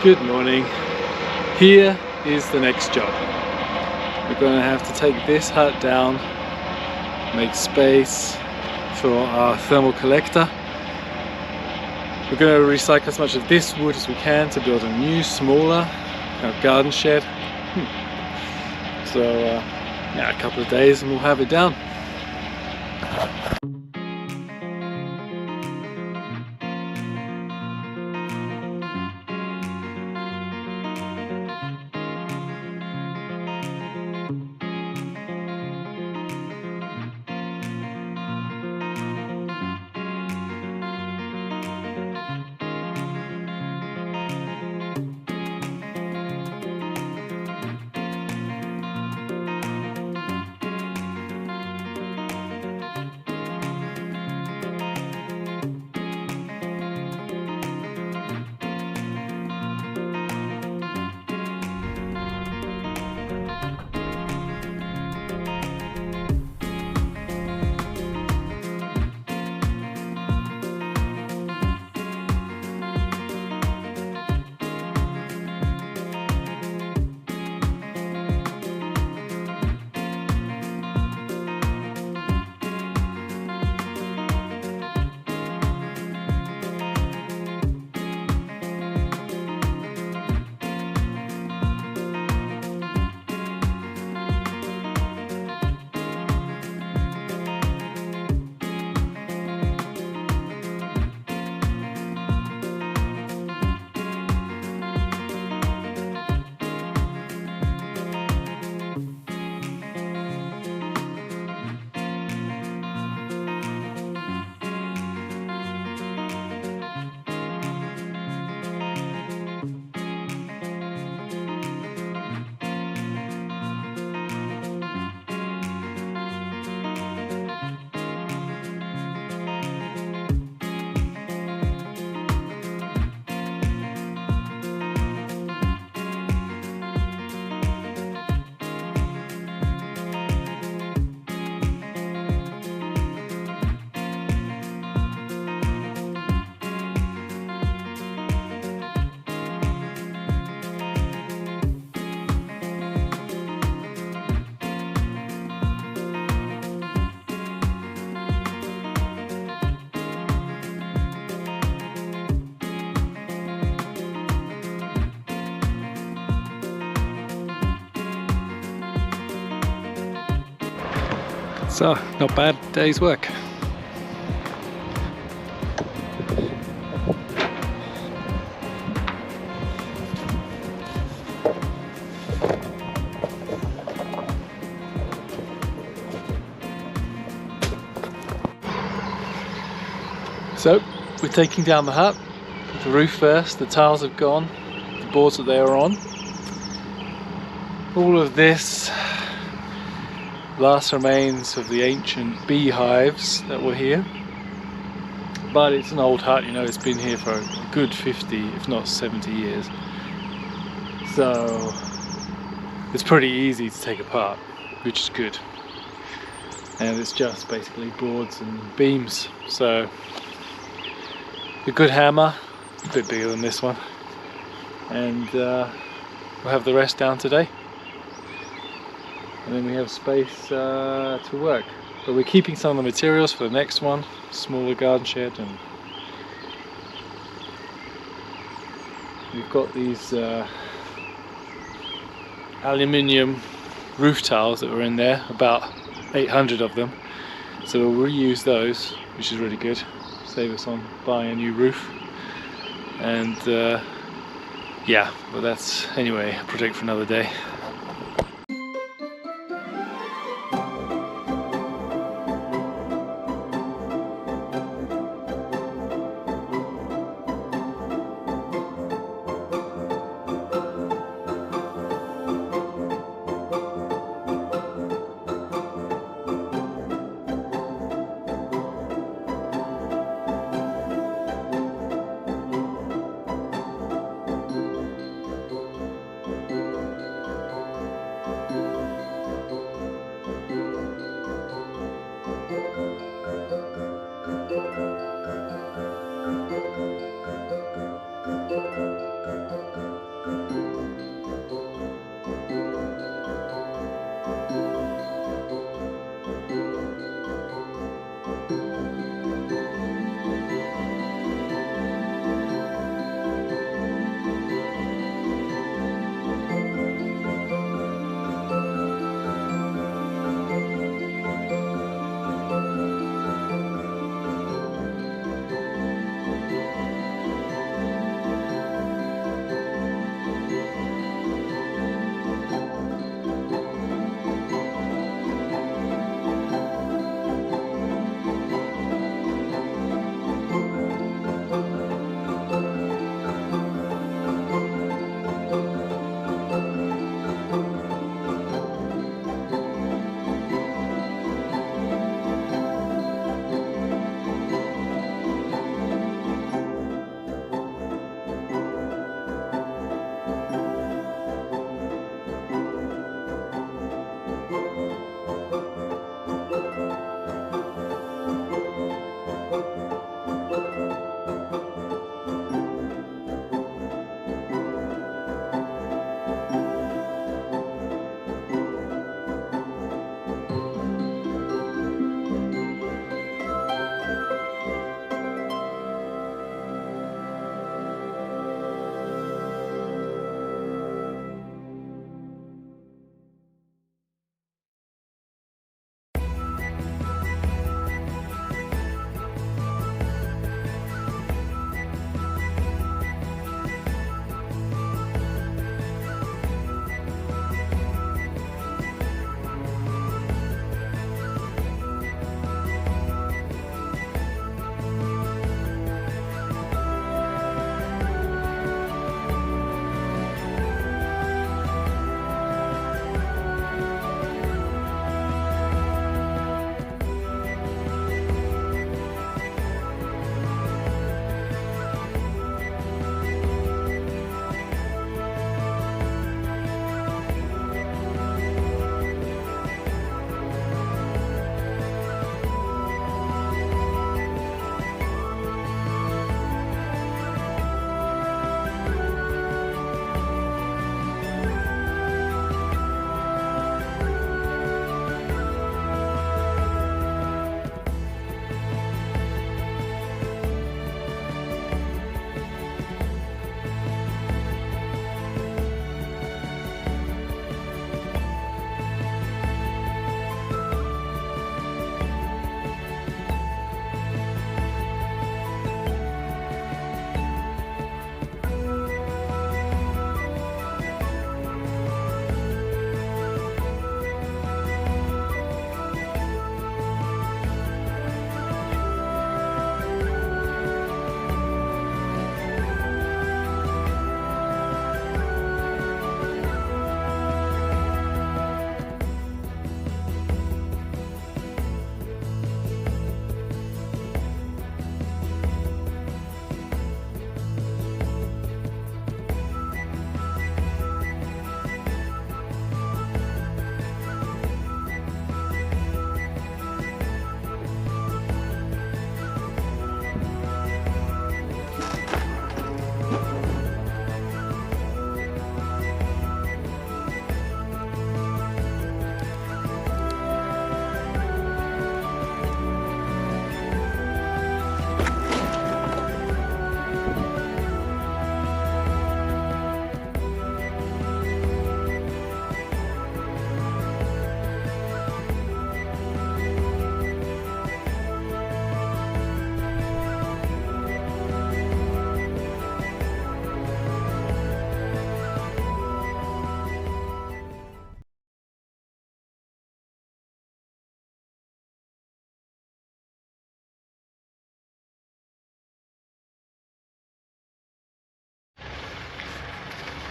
Good morning. Here is the next job. We're going to have to take this hut down, make space for our thermal collector. We're going to recycle as much of this wood as we can to build a new, smaller kind of garden shed. So yeah, a couple of days and we'll have it down. So, not bad day's work. So, we're taking down the hut, the roof first. The tiles have gone, the boards that they were on. All of this last remains of the ancient beehives that were here, but it's an old hut, you know, it's been here for a good 50 if not 70 years, so it's pretty easy to take apart, which is good. And it's just basically boards and beams, so a good hammer, a bit bigger than this one, and we'll have the rest down today. And then we have space to work. But we're keeping some of the materials for the next one, smaller garden shed, and we've got these aluminium roof tiles that were in there, about 800 of them. So we'll reuse those, which is really good. Save us on buying a new roof. And yeah, but that's anyway a project for another day.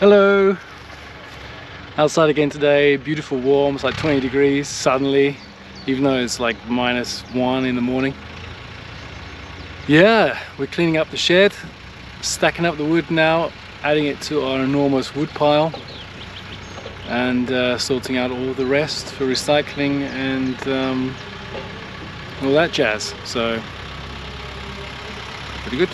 Hello! Outside again today, beautiful warm, it's like 20 degrees suddenly, even though it's like -1 in the morning. Yeah, we're cleaning up the shed, stacking up the wood now, adding it to our enormous wood pile, and sorting out all the rest for recycling and all that jazz. So, pretty good.